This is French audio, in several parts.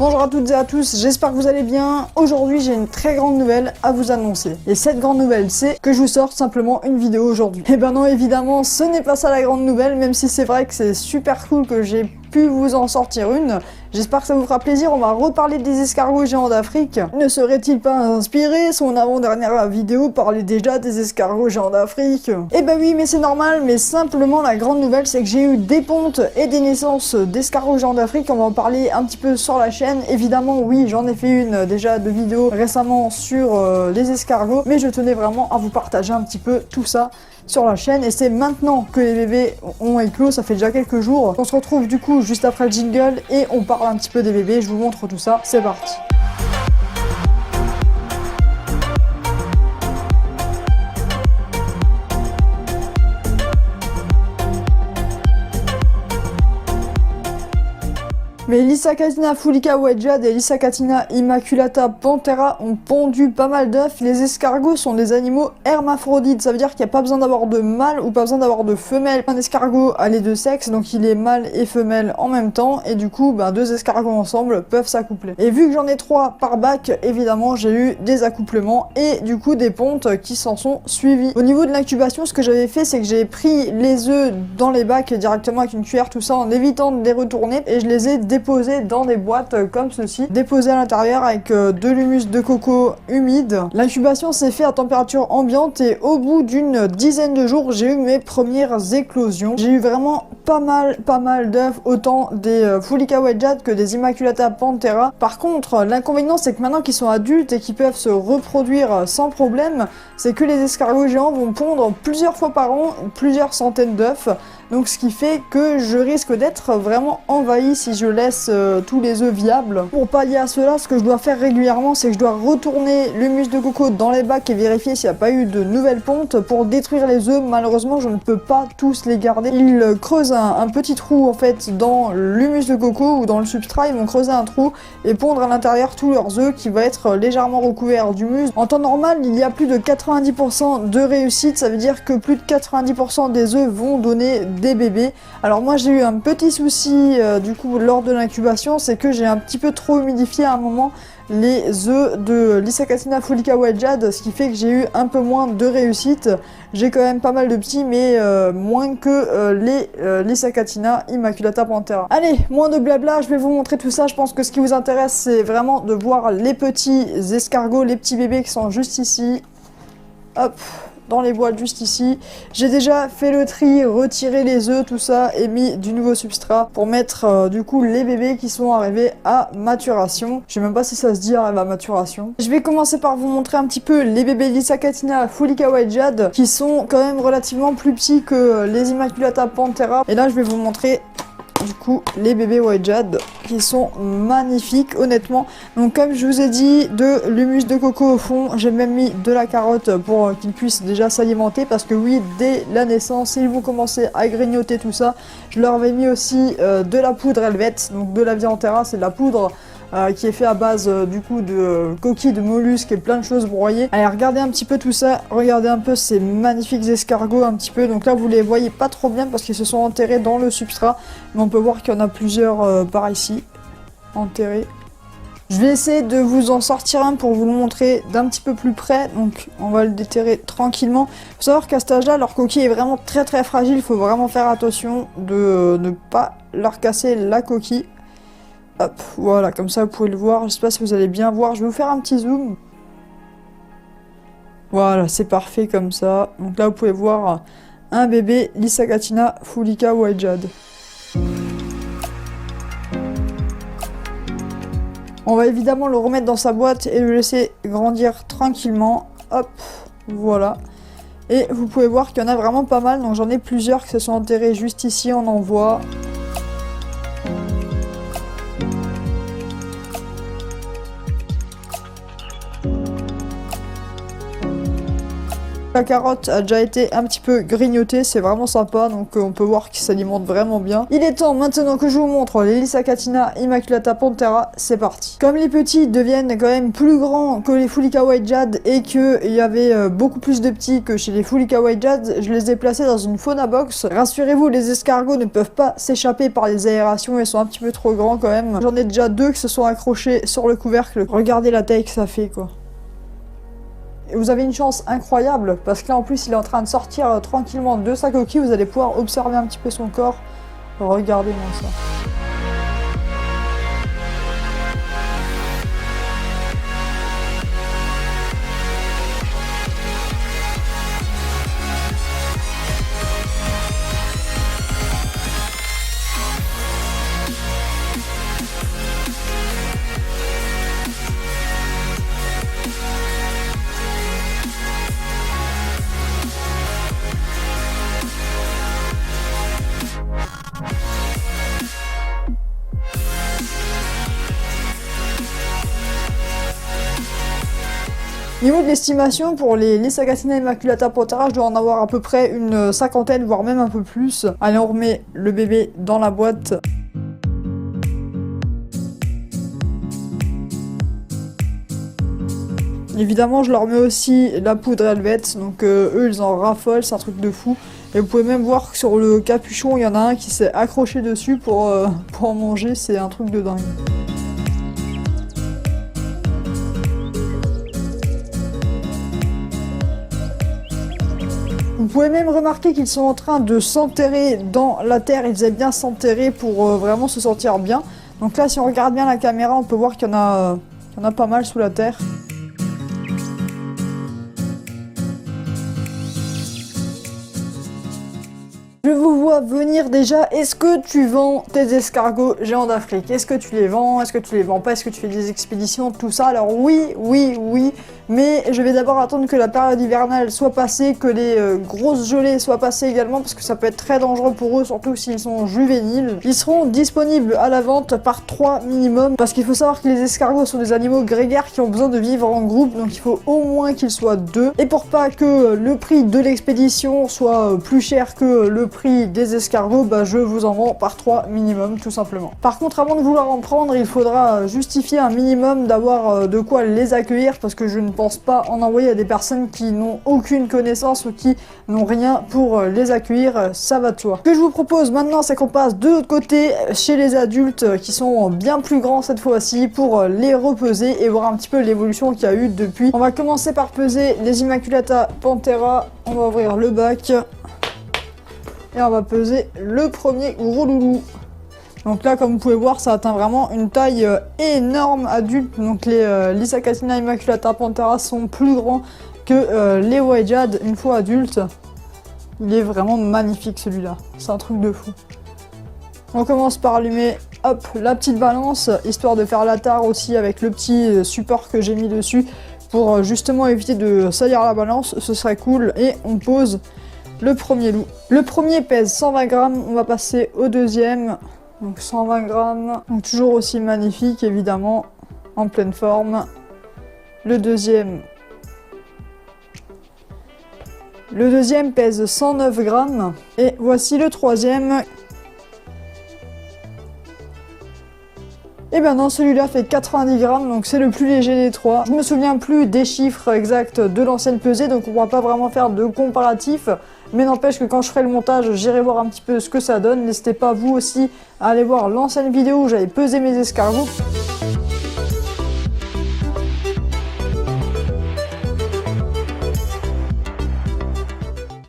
Bonjour à toutes et à tous, j'espère que vous allez bien. Aujourd'hui j'ai une très grande nouvelle à vous annoncer. Et cette grande nouvelle c'est que je vous sors simplement une vidéo aujourd'hui. Et ben non, évidemment ce n'est pas ça la grande nouvelle, même si c'est vrai que c'est super cool que j'ai pu vous en sortir une. J'espère que ça vous fera plaisir, on va reparler des escargots géants d'Afrique. Ne serait-il pas inspiré? Son avant-dernière vidéo parlait déjà des escargots géants d'Afrique. Eh ben oui, mais c'est normal, mais simplement la grande nouvelle c'est que j'ai eu des pontes et des naissances d'escargots géants d'Afrique. On va en parler un petit peu sur la chaîne. Évidemment, oui, j'en ai fait une déjà de vidéo récemment sur les escargots, mais je tenais vraiment à vous partager un petit peu tout ça sur la chaîne, et c'est maintenant que les bébés ont éclos, ça fait déjà quelques jours. On se retrouve du coup juste après le jingle et on parle un petit peu des bébés, je vous montre tout ça, c'est parti. Mais l'Issacatina fulica wedged et l'Issacatina immaculata panthera ont pondu pas mal d'œufs. Les escargots sont des animaux hermaphrodites, ça veut dire qu'il n'y a pas besoin d'avoir de mâle ou pas besoin d'avoir de femelle. Un escargot a les deux sexes, donc il est mâle et femelle en même temps, et du coup, deux escargots ensemble peuvent s'accoupler. Et vu que j'en ai 3 par bac, évidemment, j'ai eu des accouplements et du coup des pontes qui s'en sont suivies. Au niveau de l'incubation, ce que j'avais fait, c'est que j'ai pris les œufs dans les bacs directement avec une cuillère, tout ça, en évitant de les retourner, et je les ai déposés dans des boîtes comme ceci, déposés à l'intérieur avec de l'humus de coco humide. L'incubation s'est fait à température ambiante et au bout d'une dizaine de jours, j'ai eu mes premières éclosions. J'ai eu vraiment pas mal d'œufs, autant des fulica wedged que des immaculata panthera. Par contre, l'inconvénient c'est que maintenant qu'ils sont adultes et qu'ils peuvent se reproduire sans problème, c'est que les escargots géants vont pondre plusieurs fois par an, plusieurs centaines d'œufs. Donc ce qui fait que je risque d'être vraiment envahi si je laisse tous les œufs viables. Pour pallier à cela, ce que je dois faire régulièrement, c'est que je dois retourner l'humus de coco dans les bacs et vérifier s'il n'y a pas eu de nouvelles pontes pour détruire les œufs. Malheureusement, je ne peux pas tous les garder. Ils creusent un petit trou en fait dans l'humus de coco ou dans le substrat. Ils vont creuser un trou et pondre à l'intérieur tous leurs œufs qui va être légèrement recouvert d'humus. En temps normal, il y a plus de 90% de réussite. Ça veut dire que plus de 90% des œufs vont donner des bébés. Alors moi j'ai eu un petit souci du coup lors de l'incubation, c'est que j'ai un petit peu trop humidifié à un moment les œufs de l'Issacatina fulica wedged, ce qui fait que j'ai eu un peu moins de réussite. J'ai quand même pas mal de petits, mais moins que l'Issacatina immaculata panthera. Allez, moins de blabla, je vais vous montrer tout ça. Je pense que ce qui vous intéresse c'est vraiment de voir les petits escargots, les petits bébés qui sont juste ici. Hop, dans les boîtes juste ici. J'ai déjà fait le tri, retiré les œufs, tout ça, et mis du nouveau substrat pour mettre du coup les bébés qui sont arrivés à maturation. Je sais même pas si ça se dit arrive à maturation. Je vais commencer par vous montrer un petit peu les bébés l'Issacatina fulica wedged qui sont quand même relativement plus petits que les immaculata panthera. Et là je vais vous montrer du coup les bébés wedged qui sont magnifiques honnêtement. Donc comme je vous ai dit, de l'humus de coco au fond, j'ai même mis de la carotte pour qu'ils puissent déjà s'alimenter, parce que oui, dès la naissance ils vont commencer à grignoter tout ça. Je leur avais mis aussi de la poudre helvète, donc de la Vianthera, c'est de la poudre qui est fait à base du coup de coquilles de mollusques et plein de choses broyées. Allez, regardez un petit peu tout ça, regardez un peu ces magnifiques escargots un petit peu. Donc là vous les voyez pas trop bien parce qu'ils se sont enterrés dans le substrat, mais on peut voir qu'il y en a plusieurs par ici enterrés. Je vais essayer de vous en sortir un pour vous le montrer d'un petit peu plus près, donc on va le déterrer tranquillement. Il faut savoir qu'à cet âge-là, leur coquille est vraiment très fragile, il faut vraiment faire attention de ne pas leur casser la coquille. Hop, voilà, comme ça vous pouvez le voir, je sais pas si vous allez bien voir, je vais vous faire un petit zoom. Voilà, c'est parfait comme ça. Donc là vous pouvez voir un bébé l'Issacatina fulica wedged. On va évidemment le remettre dans sa boîte et le laisser grandir tranquillement. Hop, voilà. Et vous pouvez voir qu'il y en a vraiment pas mal, donc j'en ai plusieurs qui se sont enterrés juste ici, on en voit. La carotte a déjà été un petit peu grignotée, c'est vraiment sympa, donc on peut voir qu'il s'alimente vraiment bien. Il est temps maintenant que je vous montre les Lissacatina Immaculata Panthera, c'est parti. Comme les petits deviennent quand même plus grands que les Fulica White Jade et qu'il y avait beaucoup plus de petits que chez les Fulica White Jade, je les ai placés dans une fauna box. Rassurez-vous, les escargots ne peuvent pas s'échapper par les aérations, ils sont un petit peu trop grands quand même. J'en ai déjà deux qui se sont accrochés sur le couvercle, regardez la taille que ça fait quoi. Et vous avez une chance incroyable, parce que là en plus il est en train de sortir tranquillement de sa coquille, vous allez pouvoir observer un petit peu son corps. Regardez-moi ça. Niveau de l'estimation, pour les Lissacatina Immaculata Panthera, je dois en avoir à peu près une cinquantaine, voire même un peu plus. Allez, on remet le bébé dans la boîte. Évidemment, je leur mets aussi la poudre helvète, donc eux ils en raffolent, c'est un truc de fou. Et vous pouvez même voir que sur le capuchon, il y en a un qui s'est accroché dessus pour en manger, c'est un truc de dingue. Vous pouvez même remarquer qu'ils sont en train de s'enterrer dans la terre, ils aiment bien s'enterrer pour vraiment se sentir bien. Donc là, si on regarde bien la caméra, on peut voir qu'il y en a pas mal sous la terre. Je vous vois venir déjà. Est-ce que tu vends tes escargots géants d'Afrique? Est-ce que tu les vends? Est-ce que tu les vends pas? Est-ce que tu fais des expéditions? Tout ça. Alors oui, oui, oui. Mais je vais d'abord attendre que la période hivernale soit passée, que les grosses gelées soient passées également, parce que ça peut être très dangereux pour eux, surtout s'ils sont juvéniles. Ils seront disponibles à la vente par 3 minimum, parce qu'il faut savoir que les escargots sont des animaux grégaires qui ont besoin de vivre en groupe, donc il faut au moins qu'ils soient 2. Et pour pas que le prix de l'expédition soit plus cher que le prix des escargots, bah je vous en vends par 3 minimum, tout simplement. Par contre, avant de vouloir en prendre, il faudra justifier un minimum d'avoir de quoi les accueillir, parce que je ne pense pas en envoyer à des personnes qui n'ont aucune connaissance ou qui n'ont rien pour les accueillir, ça va de soi. Ce que je vous propose maintenant, c'est qu'on passe de l'autre côté chez les adultes qui sont bien plus grands cette fois-ci pour les repeser et voir un petit peu l'évolution qu'il y a eu depuis. On va commencer par peser les Immaculata Panthera, on va ouvrir le bac et on va peser le premier gros loulou. Donc là, comme vous pouvez voir, ça atteint vraiment une taille énorme adulte. Donc les Lissacatina Immaculata Panthera sont plus grands que les White Jade une fois adultes. Il est vraiment magnifique celui-là. C'est un truc de fou. On commence par allumer hop, la petite balance, histoire de faire la tare aussi avec le petit support que j'ai mis dessus pour justement éviter de salir la balance. Ce serait cool. Et on pose le premier loup. Le premier pèse 120 grammes. On va passer au deuxième. Donc 120 grammes, donc toujours aussi magnifique évidemment, en pleine forme. Le deuxième pèse 109 grammes. Et voici le troisième. Et ben non, celui-là fait 90 grammes, donc c'est le plus léger des trois. Je me souviens plus des chiffres exacts de l'ancienne pesée, donc on pourra pas vraiment faire de comparatif. Mais n'empêche que quand je ferai le montage, j'irai voir un petit peu ce que ça donne. N'hésitez pas vous aussi à aller voir l'ancienne vidéo où j'avais pesé mes escargots.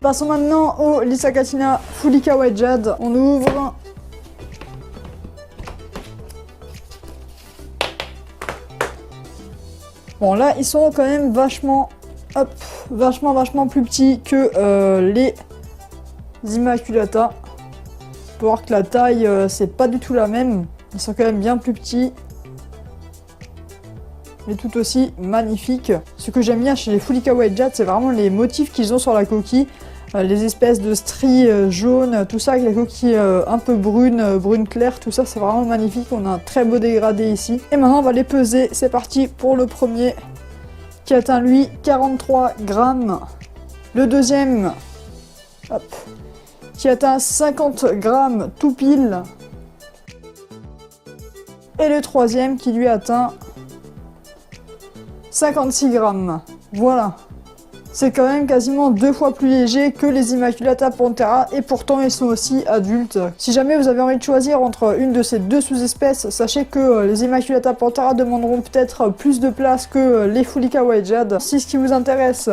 Passons maintenant au Lissacatina Fulica White Jade. On ouvre. Bon là, ils sont quand même vachement plus petits que les Immaculata. On peut voir que la taille, c'est pas du tout la même. Ils sont quand même bien plus petits. Mais tout aussi magnifiques. Ce que j'aime bien chez les Fulica White Jade, c'est vraiment les motifs qu'ils ont sur la coquille. Les espèces de stries jaunes, tout ça avec la coquille un peu brune, brune claire, tout ça c'est vraiment magnifique. On a un très beau dégradé ici. Et maintenant on va les peser, c'est parti pour le premier qui atteint lui 43 grammes. Le deuxième, hop, qui atteint 50 grammes tout pile. Et le troisième qui lui atteint 56 grammes. Voilà. C'est quand même quasiment 2 fois plus léger que les Immaculata Panthera et pourtant ils sont aussi adultes. Si jamais vous avez envie de choisir entre une de ces deux sous-espèces, sachez que les Immaculata Panthera demanderont peut-être plus de place que les Fulica White Jade. Si ce qui vous intéresse,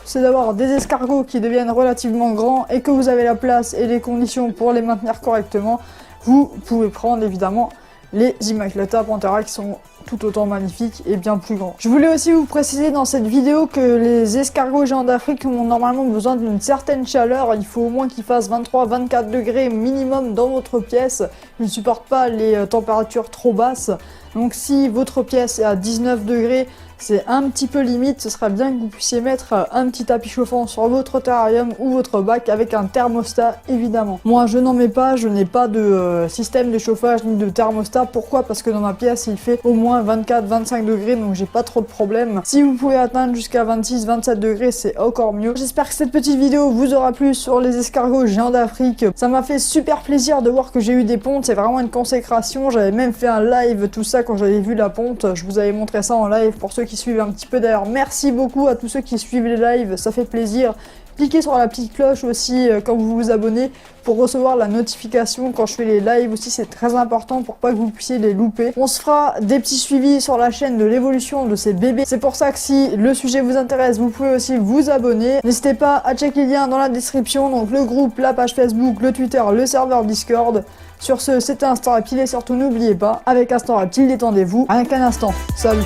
c'est d'avoir des escargots qui deviennent relativement grands et que vous avez la place et les conditions pour les maintenir correctement, vous pouvez prendre évidemment les Immaculata Panthera qui sont tout autant magnifiques et bien plus grands. Je voulais aussi vous préciser dans cette vidéo que les escargots géants d'Afrique ont normalement besoin d'une certaine chaleur. Il faut au moins qu'ils fassent 23-24 degrés minimum dans votre pièce. Ils ne supportent pas les températures trop basses. Donc si votre pièce est à 19 degrés, c'est un petit peu limite, ce serait bien que vous puissiez mettre un petit tapis chauffant sur votre terrarium ou votre bac avec un thermostat évidemment. Moi je n'en mets pas, je n'ai pas de système de chauffage ni de thermostat. Pourquoi? Parce que dans ma pièce il fait au moins 24-25 degrés donc j'ai pas trop de problème. Si vous pouvez atteindre jusqu'à 26-27 degrés c'est encore mieux. J'espère que cette petite vidéo vous aura plu sur les escargots géants d'Afrique. Ça m'a fait super plaisir de voir que j'ai eu des pontes, c'est vraiment une consécration. J'avais même fait un live tout ça quand j'avais vu la ponte. Je vous avais montré ça en live pour ceux qui suivent un petit peu. D'ailleurs merci beaucoup à tous ceux qui suivent les lives, ça fait plaisir. Cliquez sur la petite cloche aussi quand vous vous abonnez pour recevoir la notification quand je fais les lives aussi, c'est très important pour pas que vous puissiez les louper. On se fera des petits suivis sur la chaîne de l'évolution de ces bébés. C'est pour ça que si le sujet vous intéresse, vous pouvez aussi vous abonner. N'hésitez pas à checker les liens dans la description, donc le groupe, la page Facebook, le Twitter, le serveur Discord. Sur ce, c'était Instant Reptile et surtout n'oubliez pas, avec Instant Reptile, détendez-vous. Rien qu'un instant. Salut!